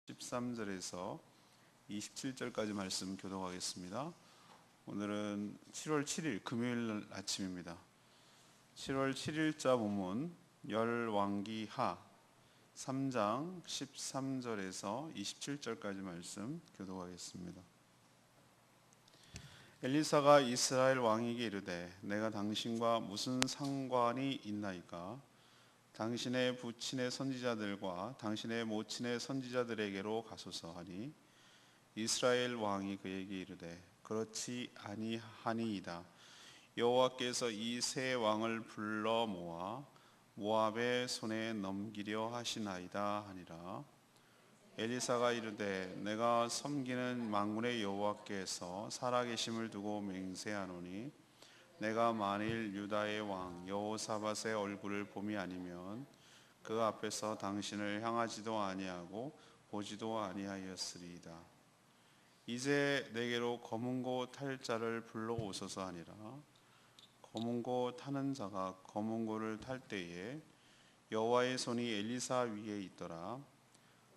13절에서 27절까지 말씀 교독하겠습니다. 오늘은 7월 7일 금요일 아침입니다. 7월 7일자 본문 열왕기하 3장 13절에서 27절까지 말씀 교독하겠습니다. 엘리사가 이스라엘 왕에게 이르되 내가 당신과 무슨 상관이 있나이까? 당신의 부친의 선지자들과 당신의 모친의 선지자들에게로 가소서 하니 이스라엘 왕이 그에게 이르되 그렇지 아니하니이다. 여호와께서 이 세 왕을 불러 모아 모압의 손에 넘기려 하시나이다 하니라. 엘리사가 이르되 내가 섬기는 만군의 여호와께서 살아계심을 두고 맹세하노니 내가 만일 유다의 왕 여호사밧의 얼굴을 봄이 아니면 그 앞에서 당신을 향하지도 아니하고 보지도 아니하였으리이다. 이제 내게로 검은고 탈 자를 불러오소서 하니라. 검은고 타는 자가 검은고를 탈 때에 여호와의 손이 엘리사 위에 있더라.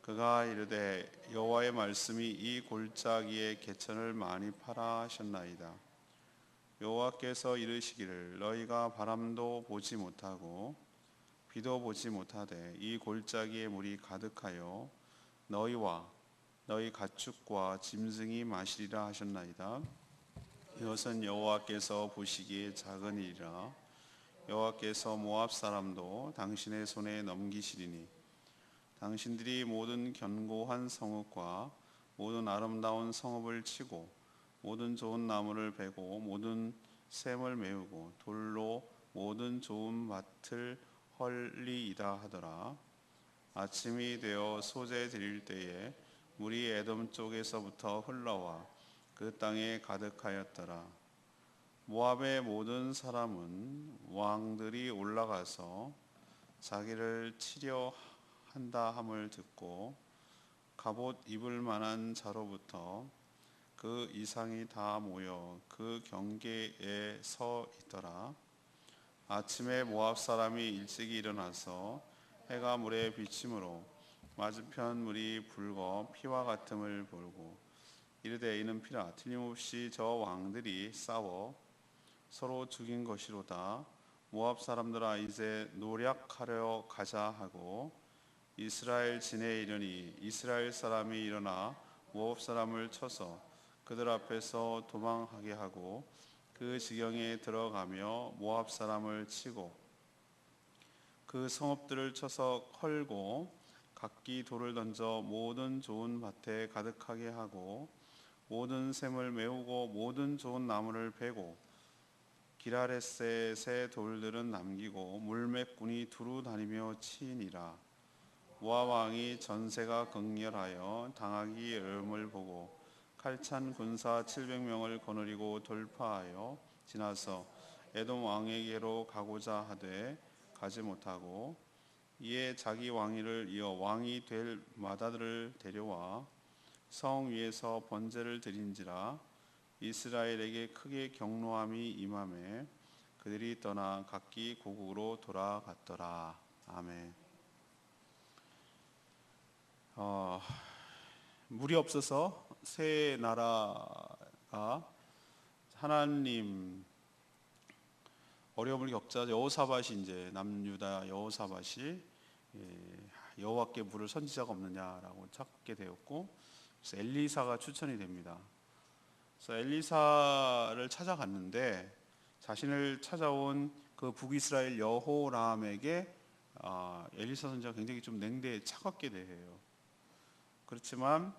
그가 이르되 여호와의 말씀이 이 골짜기에 개천을 많이 파라 하셨나이다. 여호와께서 이르시기를 너희가 바람도 보지 못하고 비도 보지 못하되 이 골짜기에 물이 가득하여 너희와 너희 가축과 짐승이 마시리라 하셨나이다. 이것은 여호와께서 보시기에 작은 일이라. 여호와께서 모압 사람도 당신의 손에 넘기시리니 당신들이 모든 견고한 성읍과 모든 아름다운 성읍을 치고 모든 좋은 나무를 베고 모든 샘을 메우고 돌로 모든 좋은 밭을 헐리이다 하더라. 아침이 되어 소재 드릴 때에 물이 에돔 쪽에서부터 흘러와 그 땅에 가득하였더라. 모압의 모든 사람은 왕들이 올라가서 자기를 치려 한다 함을 듣고 갑옷 입을 만한 자로부터 그 이상이 다 모여 그 경계에 서 있더라. 아침에 모압 사람이 일찍이 일어나서 해가 물에 비침으로 맞은편 물이 붉어 피와 같음을 보고 이르되 이는 피라. 틀림없이 저 왕들이 싸워 서로 죽인 것이로다. 모압 사람들아 이제 노략하려 가자 하고 이스라엘 진에 이르니 이스라엘 사람이 일어나 모압 사람을 쳐서 그들 앞에서 도망하게 하고 그 지경에 들어가며 모압 사람을 치고 그 성읍들을 쳐서 헐고 각기 돌을 던져 모든 좋은 밭에 가득하게 하고 모든 샘을 메우고 모든 좋은 나무를 베고 기라레셋의 돌들은 남기고 물매꾼이 두루 다니며 치니라. 모압 왕이 전세가 극렬하여 당하기 어려움을 보고 칼찬 군사 700명을 거느리고 돌파하여 지나서 에돔 왕에게로 가고자 하되 가지 못하고 이에 자기 왕위를 이어 왕이 될 마다들을 데려와 성 위에서 번제를 드린지라. 이스라엘에게 크게 경노함이 임하매 그들이 떠나 각기 고국으로 돌아갔더라. 아멘. 물이 없어서 세 나라가 하나님 어려움을 겪자 여호사밧이 이제 남유다 여호사밧이 여호와께 물을 선지자가 없느냐라고 찾게 되었고 그래서 엘리사가 추천이 됩니다. 그래서 엘리사를 찾아갔는데 자신을 찾아온 그 북이스라엘 여호람에게 엘리사 선지자가 굉장히 좀 냉대에 차갑게 대해요. 그렇지만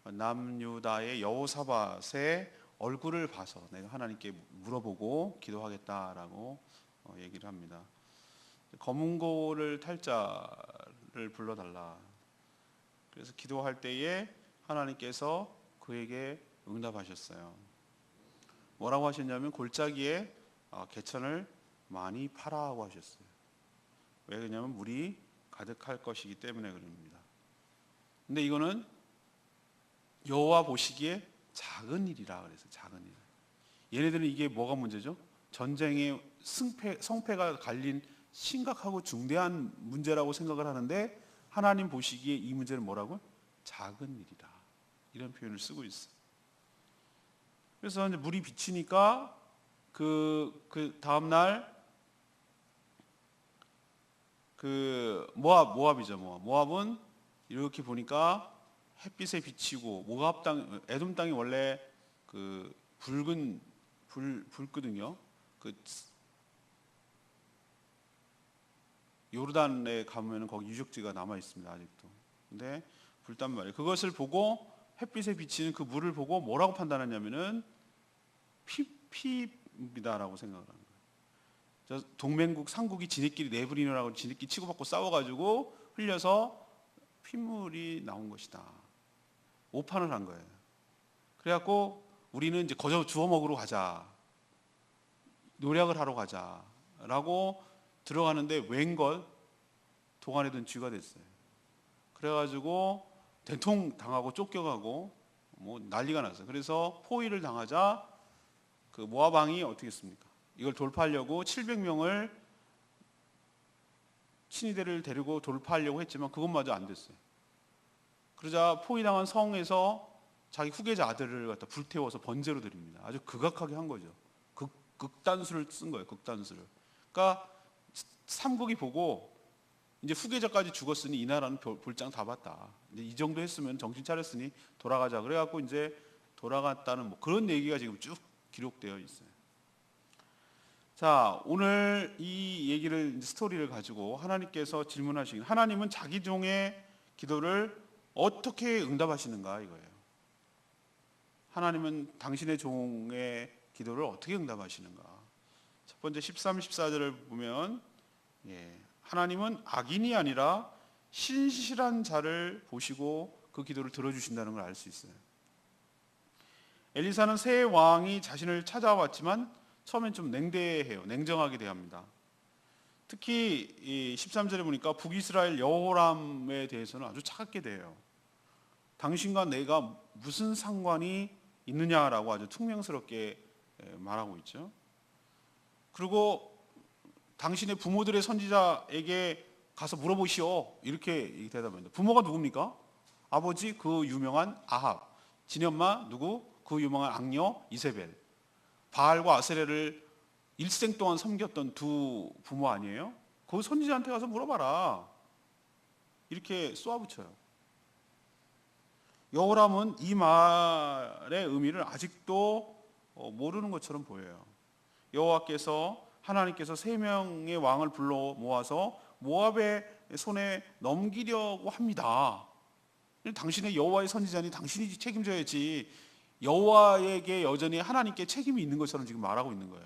남유다의 여호사밧의 얼굴을 봐서 내가 하나님께 물어보고 기도하겠다라고 얘기를 합니다. 검은고를 탈 자를 불러달라. 그래서 기도할 때에 하나님께서 그에게 응답하셨어요. 뭐라고 하셨냐면 골짜기에 개천을 많이 파라고 하셨어요. 왜 그러냐면 물이 가득할 것이기 때문에 그럽니다. 근데 이거는 여호와 보시기에 작은 일이라 그래서 작은 일. 얘네들은 이게 뭐가 문제죠? 전쟁의 성패가 갈린 심각하고 중대한 문제라고 생각을 하는데 하나님 보시기에 이 문제는 뭐라고요? 작은 일이라 이런 표현을 쓰고 있어요. 그래서 이제 물이 비치니까 그 다음 날 그 모압이죠. 모압은 이렇게 보니까 햇빛에 비치고 모압 땅, 에돔 땅이 원래 그 붉은 붉거든요. 그 요르단에 가면은 거기 유적지가 남아 있습니다. 아직도. 근데 붉단 말이에요. 그것을 보고 햇빛에 비치는 그 물을 보고 뭐라고 판단했냐면은 피입니다라고 생각을 하는 거예요. 저 동맹국 삼국이 지네끼리 네브리노라고 지네끼리 치고받고 싸워가지고 흘려서 핏물이 나온 것이다. 오판을 한 거예요. 그래갖고 우리는 이제 거저 주워 먹으러 가자, 노력을 하러 가자라고 들어가는데 웬걸 도간에 든 쥐가 됐어요. 그래가지고 된통 당하고 쫓겨가고 뭐 난리가 났어요. 그래서 포위를 당하자 그 모압 왕이 어떻게 했습니까? 이걸 돌파하려고 700명을 친위대를 데리고 돌파하려고 했지만 그것마저 안 됐어요. 그러자 포위당한 성에서 자기 후계자 아들을 갖다 불태워서 번제로 드립니다. 아주 극악하게 한 거죠. 극단수를 쓴 거예요. 극단수를. 그러니까 삼국이 보고 이제 후계자까지 죽었으니 이 나라는 볼장 다 봤다. 이제 이 정도 했으면 정신 차렸으니 돌아가자. 그래갖고 이제 돌아갔다는 뭐 그런 얘기가 지금 쭉 기록되어 있어요. 자, 오늘 이 얘기를 스토리를 가지고 하나님께서 질문하시긴 하나님은 자기 종의 기도를 어떻게 응답하시는가 이거예요. 하나님은 당신의 종의 기도를 어떻게 응답하시는가. 첫 번째 13, 14절을 보면 하나님은 악인이 아니라 신실한 자를 보시고 그 기도를 들어주신다는 걸 알 수 있어요. 엘리사는 새 왕이 자신을 찾아왔지만 처음엔 좀 냉대해요. 냉정하게 대합니다. 특히 이 13절에 보니까 북이스라엘 여호람에 대해서는 아주 차갑게 대해요. 당신과 내가 무슨 상관이 있느냐라고 아주 퉁명스럽게 말하고 있죠. 그리고 당신의 부모들의 선지자에게 가서 물어보시오 이렇게 대답합니다. 부모가 누굽니까? 아버지 그 유명한 아합, 진엄마 누구? 그 유명한 악녀 이세벨, 바알과 아세레를 일생 동안 섬겼던 두 부모 아니에요? 그 선지자한테 가서 물어봐라 이렇게 쏘아붙여요. 여호람은 이 말의 의미를 아직도 모르는 것처럼 보여요. 여호와께서 하나님께서 세 명의 왕을 불러 모아서 모압의 손에 넘기려고 합니다. 당신의 여호와의 선지자니 당신이 책임져야지 여호와에게 여전히 하나님께 책임이 있는 것처럼 지금 말하고 있는 거예요.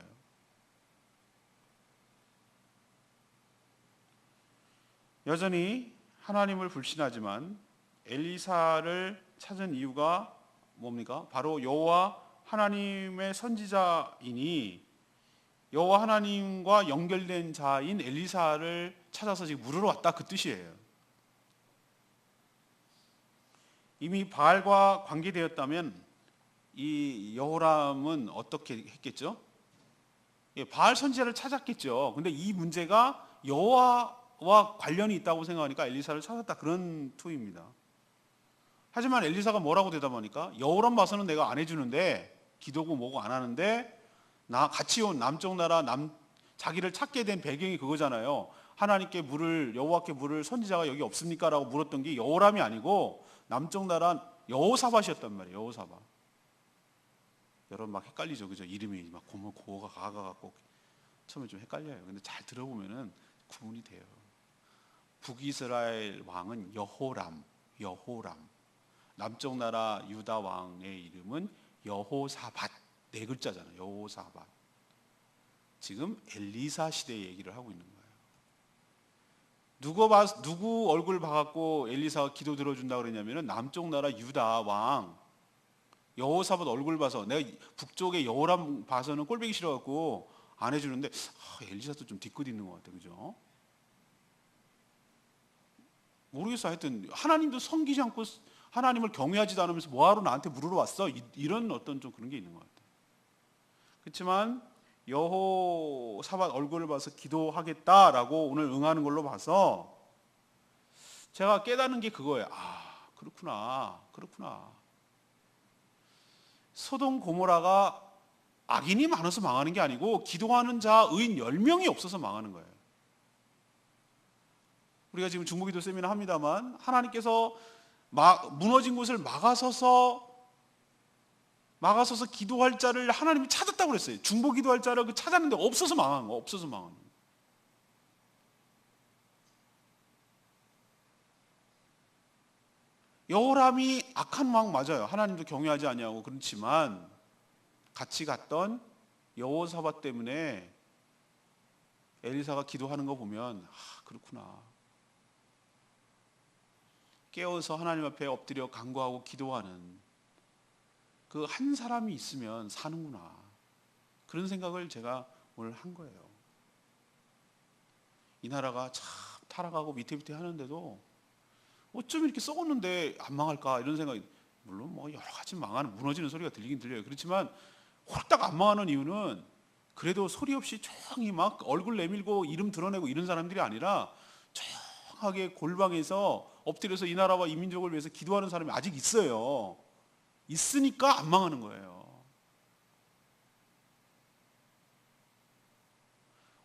여전히 하나님을 불신하지만 엘리사를 찾은 이유가 뭡니까? 바로 여호와 하나님의 선지자이니 여호와 하나님과 연결된 자인 엘리사를 찾아서 지금 물으러 왔다 그 뜻이에요. 이미 바알과 관계되었다면 이 여호람은 어떻게 했겠죠? 바알 선지자를 찾았겠죠. 근데 이 문제가 여호와와 관련이 있다고 생각하니까 엘리사를 찾았다 그런 투입니다. 하지만 엘리사가 뭐라고 대답하니까 여호람 봐서는 내가 안 해주는데 기도고 뭐고 안 하는데 나 같이 온 남쪽 나라 자기를 찾게 된 배경이 그거잖아요. 하나님께 물을 여호와께 물을 선지자가 여기 없습니까? 라고 물었던 게 여호람이 아니고 남쪽 나라 여호사밧이었단 말이에요. 여호사밧. 여러분 막 헷갈리죠, 그죠? 이름이 막 고가 가갖고 처음에 좀 헷갈려요. 근데 잘 들어보면은 구분이 돼요. 북이스라엘 왕은 여호람. 남쪽 나라 유다 왕의 이름은 여호사밧. 네 글자잖아요. 여호사밧. 지금 엘리사 시대 얘기를 하고 있는 거예요. 누구 얼굴 봐갖고 엘리사가 기도 들어준다 그러냐면은 남쪽 나라 유다 왕 여호사밧 얼굴 봐서 내가 북쪽에 여호람 봐서는 꼴보기 싫어갖고 안 해주는데 엘리사도 좀 뒤끝 있는 것 같아, 그죠? 모르겠어. 하여튼 하나님도 섬기지 않고 하나님을 경외하지도 않으면서 뭐하러 나한테 물으러 왔어? 이런 어떤 좀 그런 게 있는 것 같아. 그렇지만 여호사밧 얼굴을 봐서 기도하겠다라고 오늘 응하는 걸로 봐서 제가 깨닫는 게 그거예요. 그렇구나. 소돔 고모라가 악인이 많아서 망하는 게 아니고 기도하는 자 의인 10명이 없어서 망하는 거예요. 우리가 지금 중보기도 세미나 합니다만 하나님께서 무너진 곳을 막아서서 기도할 자를 하나님이 찾았다고 그랬어요. 중보기도할 자를 찾았는데 없어서 망한 거, 없어서 망한 거. 여호람이 악한 왕 맞아요. 하나님도 경외하지 아니하고 그렇지만 같이 갔던 여호사밧 때문에 엘리사가 기도하는 거 보면 그렇구나. 깨어서 하나님 앞에 엎드려 간구하고 기도하는 그 한 사람이 있으면 사는구나. 그런 생각을 제가 오늘 한 거예요. 이 나라가 참 타락하고 위태위태 하는데도 어쩜 이렇게 썩었는데 안 망할까 이런 생각이, 물론 뭐 여러 가지 무너지는 소리가 들리긴 들려요. 그렇지만 홀딱 안 망하는 이유는 그래도 소리 없이 조용히 막 얼굴 내밀고 이름 드러내고 이런 사람들이 아니라 조용하게 골방에서 엎드려서 이 나라와 이 민족을 위해서 기도하는 사람이 아직 있어요. 있으니까 안 망하는 거예요.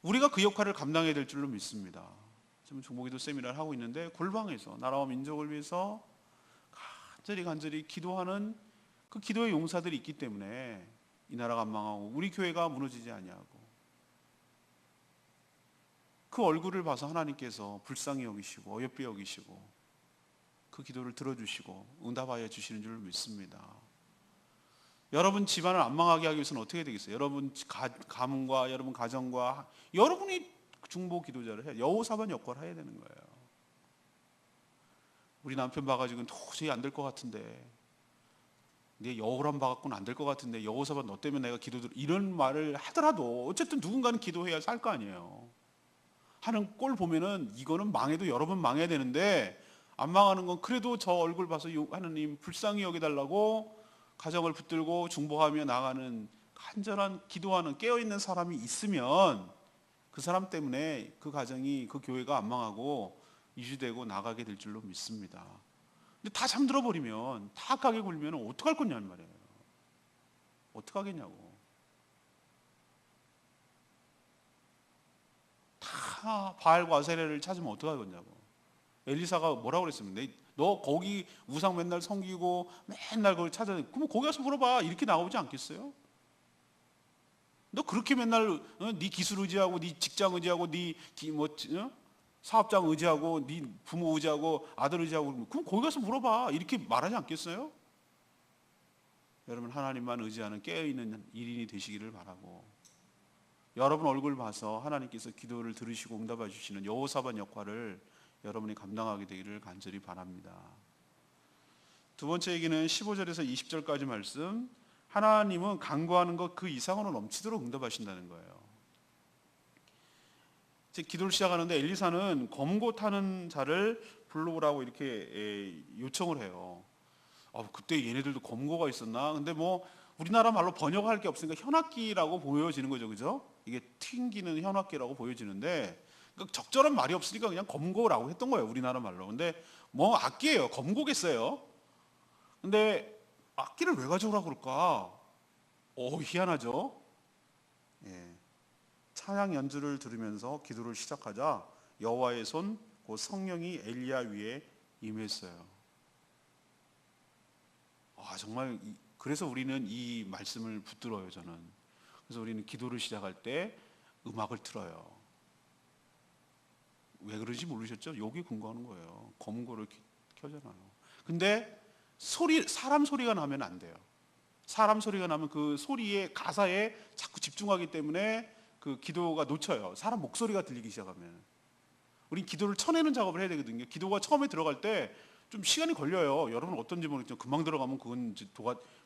우리가 그 역할을 감당해야 될 줄로 믿습니다. 지금 중보기도 세미나를 하고 있는데 골방에서 나라와 민족을 위해서 간절히 기도하는 그 기도의 용사들이 있기 때문에 이 나라가 안 망하고 우리 교회가 무너지지 아니하고, 그 얼굴을 봐서 하나님께서 불쌍히 여기시고 어여삐 여기시고 그 기도를 들어주시고 응답하여 주시는 줄 믿습니다. 여러분 집안을 안 망하게 하기 위해서는 어떻게 되겠어요? 여러분 가문과 여러분 가정과 여러분이 중보 기도자를 해야, 여호사밧 역할을 해야 되는 거예요. 우리 남편 봐가지고는 도저히 안 될 것 같은데, 내 여호람 봐갖고는 안 될 것 같은데 여호사밧 너 때문에 내가 이런 말을 하더라도 어쨌든 누군가는 기도해야 살 거 아니에요. 하는 꼴 보면은 이거는 망해도 여러 번 망해야 되는데 안 망하는 건 그래도 저 얼굴 봐서 하나님 불쌍히 여겨달라고 가정을 붙들고 중보하며 나가는 간절한 기도하는 깨어있는 사람이 있으면 그 사람 때문에 그 가정이, 그 교회가 안 망하고 유지되고 나가게 될 줄로 믿습니다. 근데 다 잠들어 버리면, 다 가게 굴면 어떡할 거냐는 말이에요. 어떡하겠냐고. 다 바알과 아세라를 찾으면 어떡할 거냐고. 엘리사가 뭐라고 그랬습니까? 너 거기 우상 맨날 섬기고 맨날 그걸 찾아, 그럼 거기 가서 물어봐. 이렇게 나오지 않겠어요? 너 그렇게 맨날 네 기술 의지하고 네 직장 의지하고 네 사업장 의지하고 네 부모 의지하고 아들 의지하고, 그럼 거기 가서 물어봐. 이렇게 말하지 않겠어요? 여러분, 하나님만 의지하는 깨어있는 일인이 되시기를 바라고, 여러분 얼굴 봐서 하나님께서 기도를 들으시고 응답해 주시는 여호사밧 역할을 여러분이 감당하게 되기를 간절히 바랍니다. 두 번째 얘기는 15절에서 20절까지 말씀. 하나님은 간구하는 것 그 이상으로 넘치도록 응답하신다는 거예요. 이제 기도를 시작하는데 엘리사는 검고 타는 자를 불러오라고 이렇게 요청을 해요. 그때 얘네들도 검고가 있었나? 근데 뭐 우리나라 말로 번역할 게 없으니까 현악기라고 보여지는 거죠, 그죠? 이게 튕기는 현악기라고 보여지는데, 그러니까 적절한 말이 없으니까 그냥 검고라고 했던 거예요, 우리나라 말로. 근데 뭐 악기예요, 검고겠어요. 근데 악기를 왜 가져오라고 그럴까? 희한하죠. 예. 찬양 연주를 들으면서 기도를 시작하자 여호와의 손, 곧 성령이 엘리야 위에 임했어요. 정말 그래서 우리는 이 말씀을 붙들어요, 저는. 그래서 우리는 기도를 시작할 때 음악을 틀어요. 왜 그런지 모르셨죠? 여기 근거하는 거예요. 검고를 켜잖아요. 근데 사람 소리가 나면 안 돼요. 사람 소리가 나면 그 소리의 가사에 자꾸 집중하기 때문에 그 기도가 놓쳐요. 사람 목소리가 들리기 시작하면. 우린 기도를 쳐내는 작업을 해야 되거든요. 기도가 처음에 들어갈 때 좀 시간이 걸려요. 여러분 어떤지 모르겠지만 금방 들어가면 그건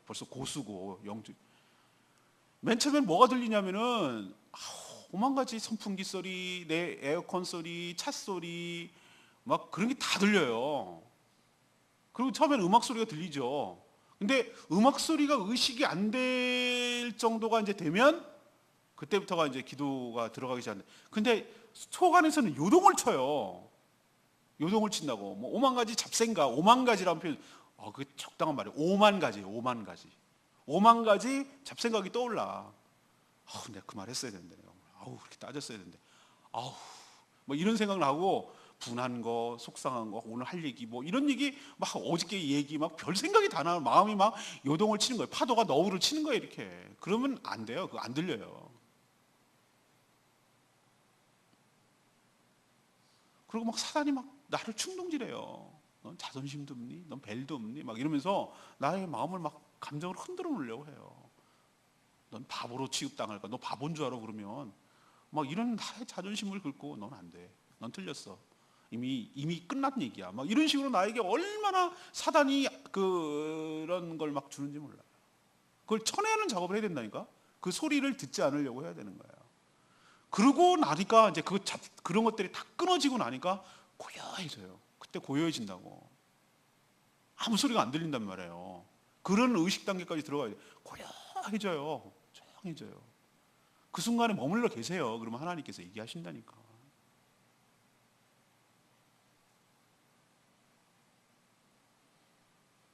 벌써 고수고 영적. 맨 처음엔 뭐가 들리냐면은 오만 가지 선풍기 소리, 내 에어컨 소리, 차 소리, 막 그런 게 다 들려요. 그리고 처음에는 음악 소리가 들리죠. 근데 음악 소리가 의식이 안 될 정도가 이제 되면 그때부터가 이제 기도가 들어가기 시작합니다. 근데 속 안에서는 요동을 쳐요. 요동을 친다고. 뭐 5만 가지 잡생각, 5만 가지라는 표현, 그게 적당한 말이에요. 5만 가지예요. 5만 가지. 5만 가지 잡생각이 떠올라. 내가 그 말 했어야 되는데, 그렇게 따졌어야 되는데, 뭐 이런 생각을 하고, 분한 거, 속상한 거, 오늘 할 얘기, 뭐 이런 얘기, 막 어저께 얘기, 막 별 생각이 다 나면 마음이 막 요동을 치는 거예요. 파도가 너울을 치는 거예요, 이렇게. 그러면 안 돼요. 그거 안 들려요. 그리고 막 사단이 막 나를 충동질해요. 넌 자존심도 없니? 넌 벨도 없니? 막 이러면서 나의 마음을 막 감정을 흔들어 놓으려고 해요. 넌 바보로 취급당할까? 너 바본 줄 알아? 그러면 막 이런 나의 자존심을 긁고 넌 안 돼. 넌 틀렸어. 이미 끝난 얘기야. 막 이런 식으로 나에게 얼마나 사단이 그런 걸 막 주는지 몰라요. 그걸 쳐내는 작업을 해야 된다니까. 그 소리를 듣지 않으려고 해야 되는 거예요. 그러고 나니까 이제 그런 것들이 다 끊어지고 나니까 고요해져요. 그때 고요해진다고. 아무 소리가 안 들린단 말이에요. 그런 의식 단계까지 들어가야 돼요. 고요해져요. 조용해져요. 그 순간에 머물러 계세요. 그러면 하나님께서 얘기하신다니까.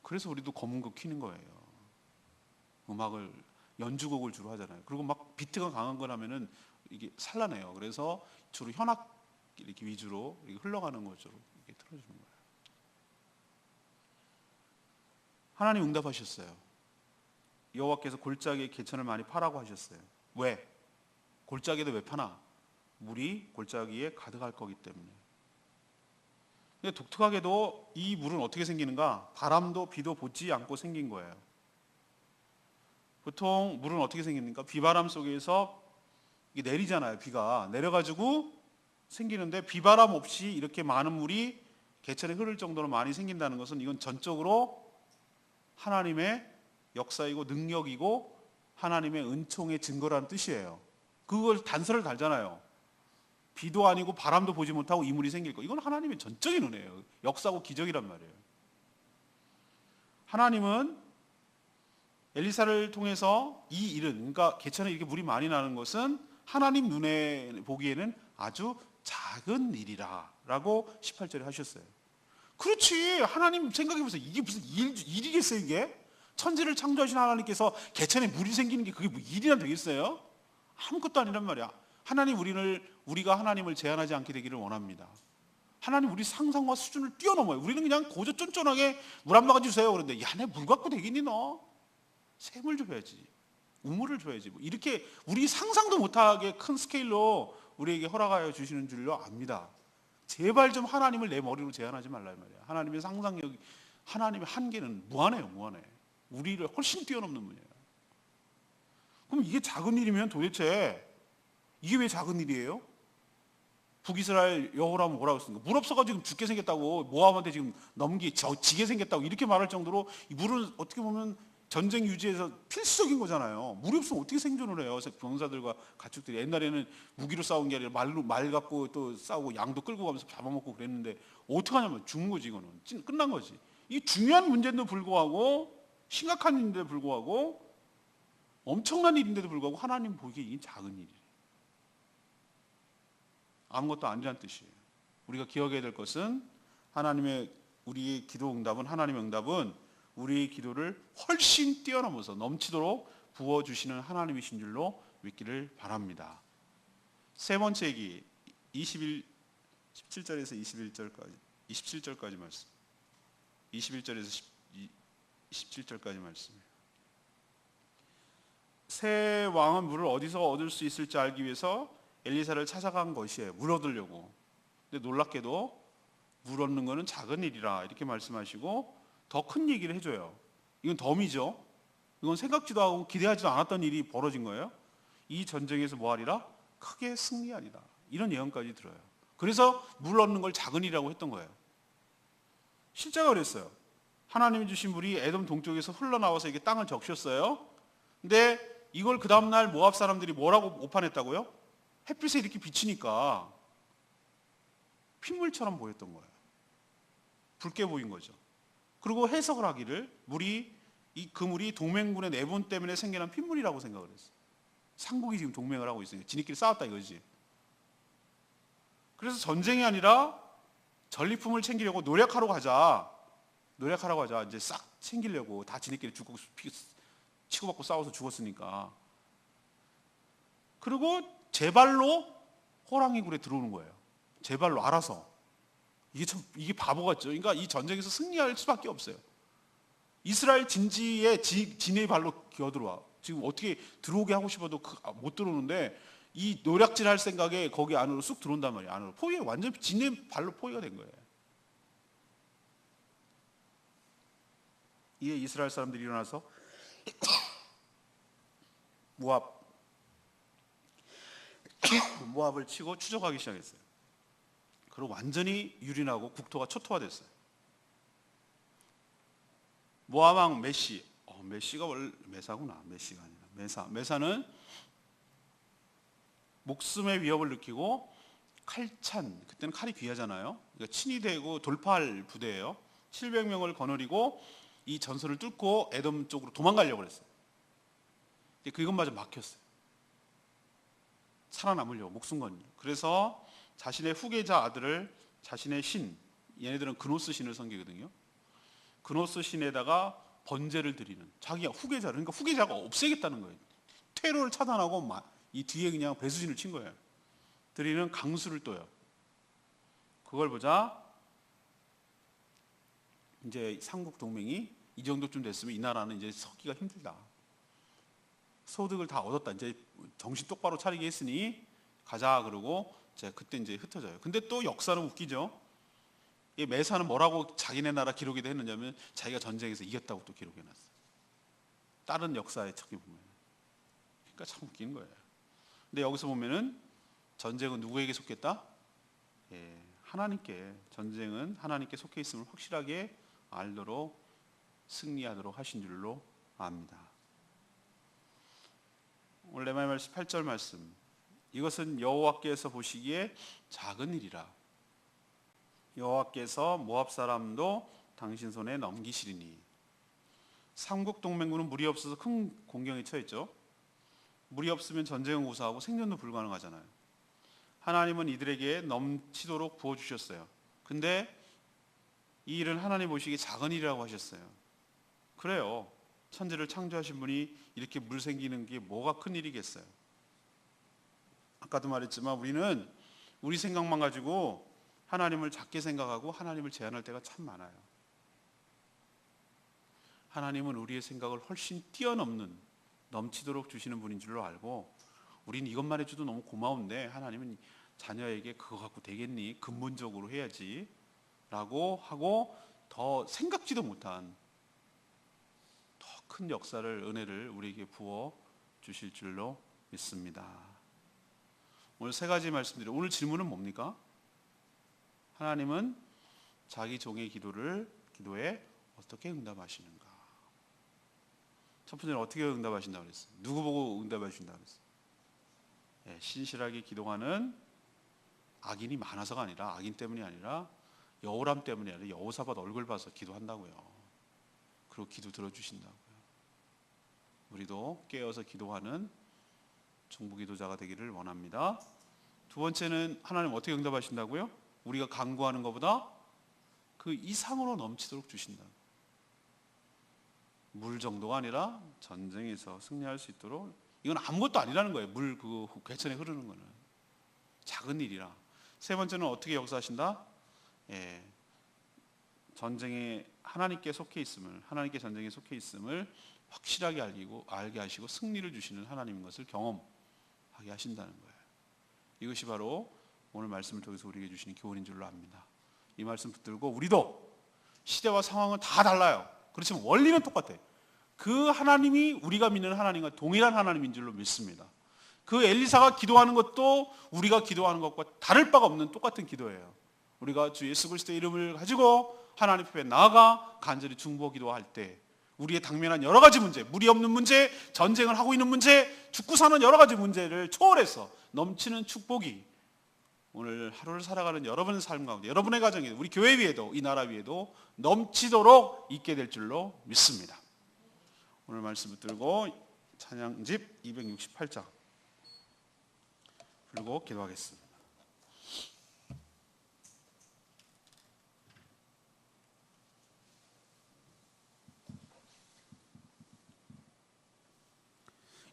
그래서 우리도 검은고 키는 거예요. 음악을 연주곡을 주로 하잖아요. 그리고 막 비트가 강한 거라면은 이게 산란해요. 그래서 주로 현악 이렇게 위주로 이렇게 흘러가는 것으로 이렇게 틀어주는 거예요. 하나님 응답하셨어요. 여호와께서 골짜기에 개천을 많이 파라고 하셨어요. 왜? 골짜기에도 왜 파나? 물이 골짜기에 가득할 거기 때문에. 근데 독특하게도 이 물은 어떻게 생기는가? 바람도 비도 보지 않고 생긴 거예요. 보통 물은 어떻게 생깁니까? 비바람 속에서 이게 내리잖아요. 비가 내려가지고 생기는데 비바람 없이 이렇게 많은 물이 개천에 흐를 정도로 많이 생긴다는 것은 이건 전적으로 하나님의 역사이고 능력이고 하나님의 은총의 증거라는 뜻이에요. 그걸 단서를 달잖아요. 비도 아니고 바람도 보지 못하고 이 물이 생길 거. 이건 하나님의 전적인 은혜예요. 역사고 기적이란 말이에요. 하나님은 엘리사를 통해서 이 일은, 그러니까 개천에 이렇게 물이 많이 나는 것은 하나님 눈에 보기에는 아주 작은 일이라고 18절에 하셨어요. 그렇지. 하나님 생각해보세요. 이게 무슨 일이겠어요 이게? 천지를 창조하신 하나님께서 개천에 물이 생기는 게 그게 뭐 일이나 되겠어요? 아무것도 아니란 말이야. 하나님 우리가 하나님을 제한하지 않게 되기를 원합니다. 하나님 우리 상상과 수준을 뛰어넘어요. 우리는 그냥 고저 쫀쫀하게 물 한 바가지 주세요. 그런데 야, 내 물 갖고 되겠니 너? 샘을 줘야지. 우물을 줘야지. 뭐 이렇게 우리 상상도 못하게 큰 스케일로 우리에게 허락하여 주시는 줄로 압니다. 제발 좀 하나님을 내 머리로 제한하지 말라 이 말이야. 하나님의 상상력, 하나님의 한계는 무한해요, 무한해. 우리를 훨씬 뛰어넘는 분이에요. 그럼 이게 작은 일이면 도대체 이게 왜 작은 일이에요? 북이스라엘 여호람은 뭐라고 했습니까? 물 없어가지고 죽게 생겼다고, 모압한테 지금 지게 생겼다고 이렇게 말할 정도로 이 물은 어떻게 보면 전쟁 유지에서 필수적인 거잖아요. 물이 없으면 어떻게 생존을 해요? 병사들과 가축들이 옛날에는 무기로 싸운 게 아니라 말 갖고 또 싸우고 양도 끌고 가면서 잡아먹고 그랬는데 어떻게 하냐면 죽는 거지. 이거는 끝난 거지. 이 중요한 문제인데도 불구하고, 심각한 일인데도 불구하고, 엄청난 일인데도 불구하고 하나님 보기에 이 작은 일이에요. 아무것도 아니란 뜻이에요. 우리가 기억해야 될 것은 우리의 기도 응답은, 하나님의 응답은 우리의 기도를 훨씬 뛰어넘어서 넘치도록 부어주시는 하나님이신 줄로 믿기를 바랍니다. 세 번째 얘기 17절에서 27절까지 말씀. 21절에서 27절까지 말씀이에요. 새 왕은 물을 어디서 얻을 수 있을지 알기 위해서 엘리사를 찾아간 것이에요. 물 얻으려고. 근데 놀랍게도 물 얻는 것은 작은 일이라 이렇게 말씀하시고 더 큰 얘기를 해줘요. 이건 덤이죠. 이건 생각지도 하고 기대하지도 않았던 일이 벌어진 거예요. 이 전쟁에서 뭐하리라? 크게 승리하리라. 이런 예언까지 들어요. 그래서 물 얻는 걸 작은 일이라고 했던 거예요. 실제가 그랬어요. 하나님이 주신 물이 에돔 동쪽에서 흘러나와서 이게 땅을 적셨어요. 근데 이걸 그 다음날 모압 사람들이 뭐라고 오판했다고요? 햇빛에 이렇게 비치니까 핏물처럼 보였던 거예요. 붉게 보인 거죠. 그리고 해석을 하기를 그 물이 동맹군의 내분 때문에 생겨난 핏물이라고 생각을 했어요. 삼국이 지금 동맹을 하고 있으니까 지네끼리 싸웠다 이거지. 그래서 전쟁이 아니라 전리품을 챙기려고 노력하러 가자. 이제 싹 챙기려고. 다 지네끼리 죽고 치고받고 싸워서 죽었으니까. 그리고 제 발로 호랑이 굴에 들어오는 거예요. 제 발로 알아서. 이게 바보 같죠. 그러니까 이 전쟁에서 승리할 수밖에 없어요. 이스라엘 진지에 지네 발로 기어들어와. 지금 어떻게 들어오게 하고 싶어도 못 들어오는데 이 노략질 할 생각에 거기 안으로 쑥 들어온단 말이에요. 안으로 완전 지네 발로 포위가 된 거예요. 이에 이스라엘 사람들이 일어나서 모압을 치고 추적하기 시작했어요. 그리고 완전히 유린하고 국토가 초토화됐어요. 모압 왕 메시가 원래 메사구나. 메시가 아니라 메사는 목숨의 위협을 느끼고 그때는 칼이 귀하잖아요. 그러니까 친이 되고 돌파할 부대예요. 700명을 거느리고 이 전선을 뚫고 에돔 쪽으로 도망가려고 그랬어요. 근데 그것마저 막혔어요. 살아남으려고 목숨 건요. 그래서 자신의 후계자 아들을 자신의 얘네들은 그노스 신을 섬기거든요. 그노스 신에다가 번제를 드리는 자기가 그러니까 후계자가 없애겠다는 거예요. 퇴로를 차단하고 이 뒤에 그냥 배수진을 친 거예요. 드리는 강수를 떠요. 그걸 보자 이제 삼국 동맹이 이 정도쯤 됐으면 이 나라는 이제 서기가 힘들다. 소득을 다 얻었다. 이제 정신 똑바로 차리게 했으니 가자 그러고 그때 이제 흩어져요. 근데 또 역사는 웃기죠. 이 메사는 뭐라고 자기네 나라 기록에도 했느냐면 자기가 전쟁에서 이겼다고 또 기록해놨어요. 다른 역사의 책에 보면. 그러니까 참 웃기는 거예요. 근데 여기서 보면은 전쟁은 누구에게 속했다? 하나님께. 전쟁은 하나님께 속해 있음을 확실하게 알도록 승리하도록 하신 줄로 압니다. 오늘 레마의 말씀 8절 말씀. 이것은 여호와께서 보시기에 작은 일이라. 여호와께서 모압 사람도 당신 손에 넘기시리니. 삼국 동맹군은 물이 없어서 큰 공경에 처했죠. 물이 없으면 전쟁은 우사하고 생존도 불가능하잖아요. 하나님은 이들에게 넘치도록 부어주셨어요. 근데 이 일은 하나님 보시기에 작은 일이라고 하셨어요. 그래요. 천지를 창조하신 분이 이렇게 물 생기는 게 뭐가 큰 일이겠어요. 아까도 말했지만 우리는 우리 생각만 가지고 하나님을 작게 생각하고 하나님을 제한할 때가 참 많아요. 하나님은 우리의 생각을 훨씬 뛰어넘는 넘치도록 주시는 분인 줄로 알고 우리는 이것만 해줘도 너무 고마운데 하나님은 자녀에게 그거 갖고 되겠니? 근본적으로 해야지 라고 하고 더 생각지도 못한 더 큰 역사를 은혜를 우리에게 부어 주실 줄로 믿습니다. 오늘 세 가지 말씀드려요. 오늘 질문은 뭡니까? 하나님은 자기 종의 기도에 어떻게 응답하시는가? 첫 번째는 어떻게 응답하신다고 그랬어요? 누구 보고 응답하신다고 그랬어요? 신실하게 기도하는 악인이 많아서가 아니라 악인 때문이 아니라 여호람 때문이 아니라 여호사밧 얼굴 봐서 기도한다고요. 그리고 기도 들어주신다고요. 우리도 깨어서 기도하는 중보기도자가 되기를 원합니다. 두 번째는 하나님 어떻게 응답하신다고요? 우리가 간구하는 것보다 그 이상으로 넘치도록 주신다. 물 정도가 아니라 전쟁에서 승리할 수 있도록. 이건 아무것도 아니라는 거예요. 물 그 괴천에 흐르는 거는 작은 일이라. 세 번째는 어떻게 역사하신다? 전쟁에 하나님께 속해 있음을, 하나님께 전쟁에 속해 있음을 확실하게 알게 하시고 승리를 주시는 하나님인 것을 경험하게 하신다는 거예요. 이것이 바로 오늘 말씀을 통해서 우리에게 주시는 교훈인 줄로 압니다. 이 말씀 붙들고 우리도 시대와 상황은 다 달라요. 그렇지만 원리는 똑같아요. 그 하나님이 우리가 믿는 하나님과 동일한 하나님인 줄로 믿습니다. 그 엘리사가 기도하는 것도 우리가 기도하는 것과 다를 바가 없는 똑같은 기도예요. 우리가 주 예수 그리스도의 이름을 가지고 하나님 앞에 나아가 간절히 중보 기도할 때 우리의 당면한 여러 가지 문제, 물이 없는 문제, 전쟁을 하고 있는 문제, 죽고 사는 여러 가지 문제를 초월해서 넘치는 축복이 오늘 하루를 살아가는 여러분의 삶 가운데, 여러분의 가정에, 우리 교회 위에도, 이 나라 위에도 넘치도록 있게 될 줄로 믿습니다. 오늘 말씀 붙들고 찬양집 268장 불고 기도하겠습니다.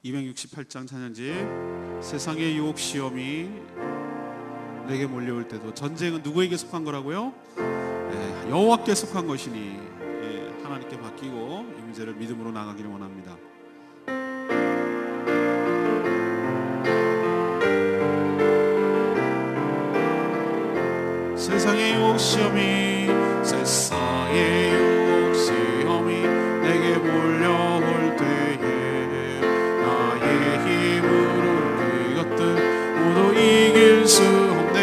268장 찬양지. 세상의 유혹 시험이 내게 몰려올 때도 전쟁은 누구에게 속한 거라고요? 여호와께 속한 것이니 하나님께 맡기고 이 문제를 믿음으로 나가기를 원합니다. 세상의 유혹 시험이 내게 몰려올 때에 나의 힘으로 그 것들 모두 이길 수 없네.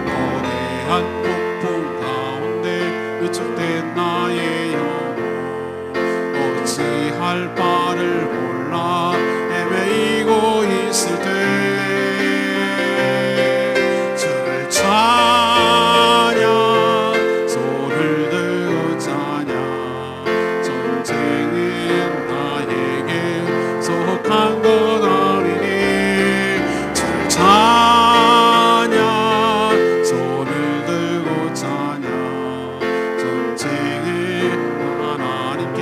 거대한 폭풍 가운데 위축된 나의 영혼 어찌할 바를 몰라 헤매이고 있을 때 주를 찬양 손을 들고 찬양 전쟁은 나에게 속한 것 아니니 주를 찬양 손을 들고 찬양 전쟁은 하나님께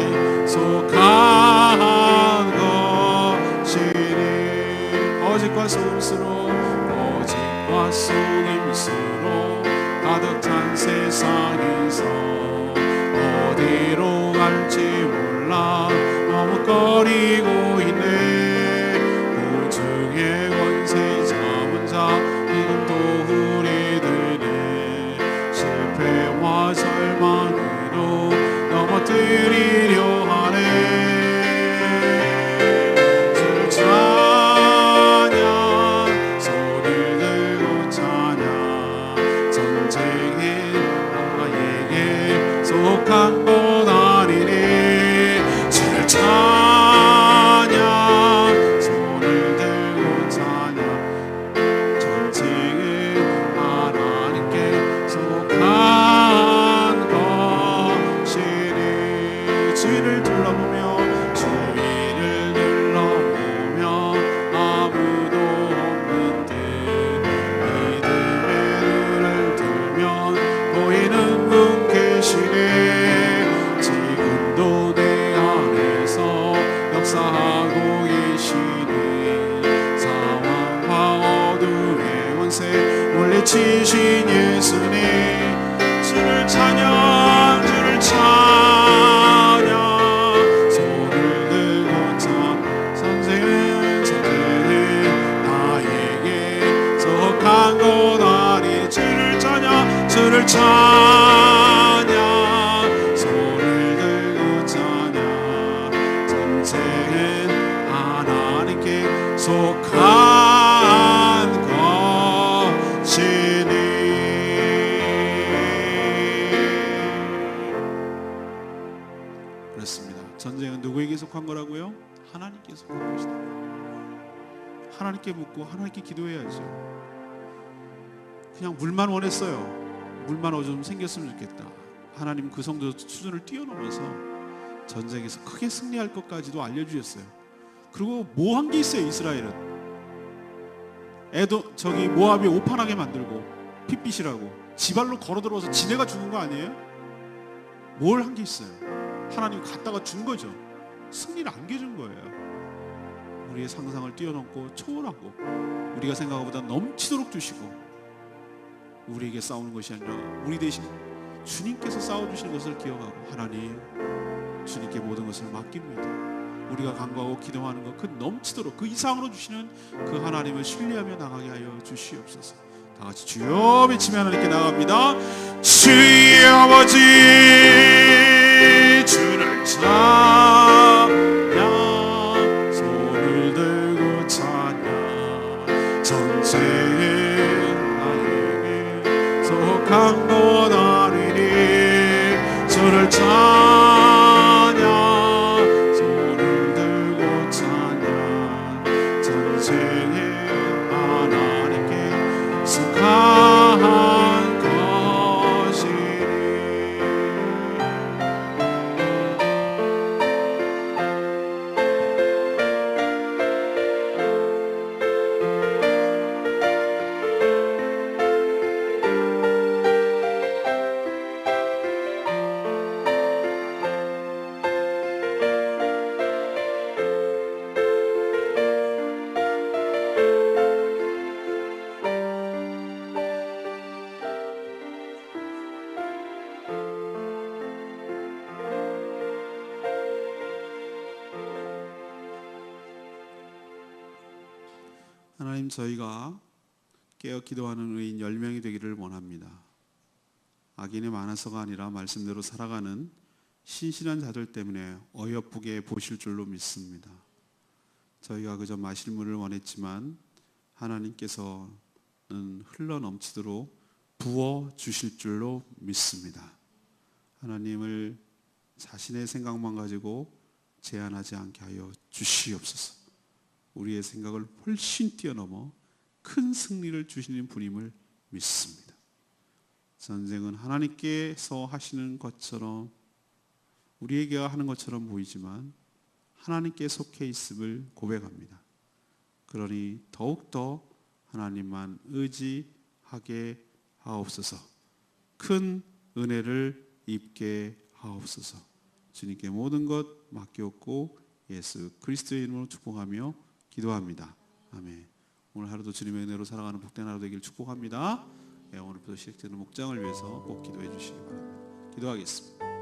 속한 것이니 어제과 속임수로 가득 찬 세상에서 어디로 갈지 몰라 머뭇거리고 있네. 우주의 권세 잡은 자 지금도 우리들을 실패와 절망으로 넘어뜨리려 하네. 속한 것 아니니 주를 찬양 손을 들고 찬양 전쟁은 하나님께 속한 것이니 주위를 둘러보며 아무도 없는 듯 믿음의 눈을 들면 보이는 분 계시네. 지금도 내 안에서 역사하고 계시네. 사망과 어둠의 권세 물리치신 예수님 주를 찬양 주를 찬양 손을 들고 찬 전쟁은 나에게 속한 것 아니 주를 찬양 주를 찬양 손을 들고 찬양 전쟁은 하나님께 속한 것이니. 그렇습니다. 전쟁은 누구에게 속한 거라고요? 하나님께 속한 것이다. 하나님께 묻고 하나님께 기도해야죠. 그냥 물만 원했어요. 물만 좀 생겼으면 좋겠다. 하나님 그 성도 수준을 뛰어넘어서 전쟁에서 크게 승리할 것까지도 알려주셨어요. 그리고 뭐 한 게 있어요. 이스라엘은 저기 모압이 오판하게 만들고 핏빛이라고 지발로 걸어 들어와서 지네가 죽은 거 아니에요? 뭘 한 게 있어요. 하나님 갖다가 준 거죠. 승리를 안겨준 거예요. 우리의 상상을 뛰어넘고 초월하고 우리가 생각한 것보다 넘치도록 주시고 우리에게 싸우는 것이 아니라 우리 대신 주님께서 싸워주시는 것을 기억하고 하나님 주님께 모든 것을 맡깁니다. 우리가 간구하고 기도하는 것 그 넘치도록 그 이상으로 주시는 그 하나님을 신뢰하며 나가게 하여 주시옵소서. 다 같이 주여 외치며 하나님께 나갑니다. 주의 아버지 주를 찬양 손을 들고 찬양 전쟁은 나에게 속한 것 아니니 주를 찬양 손을 들고 찬양 전쟁은 하나님께 속한 것이니. 하나님, 저희가 깨어 기도하는 의인 10명이 되기를 원합니다. 악인이 많아서가 아니라 말씀대로 살아가는 신실한 자들 때문에 어여쁘게 보실 줄로 믿습니다. 저희가 그저 마실 물을 원했지만 하나님께서는 흘러 넘치도록 부어 주실 줄로 믿습니다. 하나님을 자신의 생각만 가지고 제한하지 않게 하여 주시옵소서. 우리의 생각을 훨씬 뛰어넘어 큰 승리를 주시는 분임을 믿습니다. 전쟁은 하나님께서 하시는 것처럼, 우리에게 하는 것처럼 보이지만 하나님께 속해 있음을 고백합니다. 그러니 더욱더 하나님만 의지하게 하옵소서. 큰 은혜를 입게 하옵소서. 주님께 모든 것 맡겼고 예수 그리스도의 이름으로 축복하며 기도합니다. 아멘. 오늘 하루도 주님의 은혜로 살아가는 복된 하루 되길 축복합니다. 오늘부터 시작되는 목장을 위해서 꼭 기도해 주시기 바랍니다. 기도하겠습니다.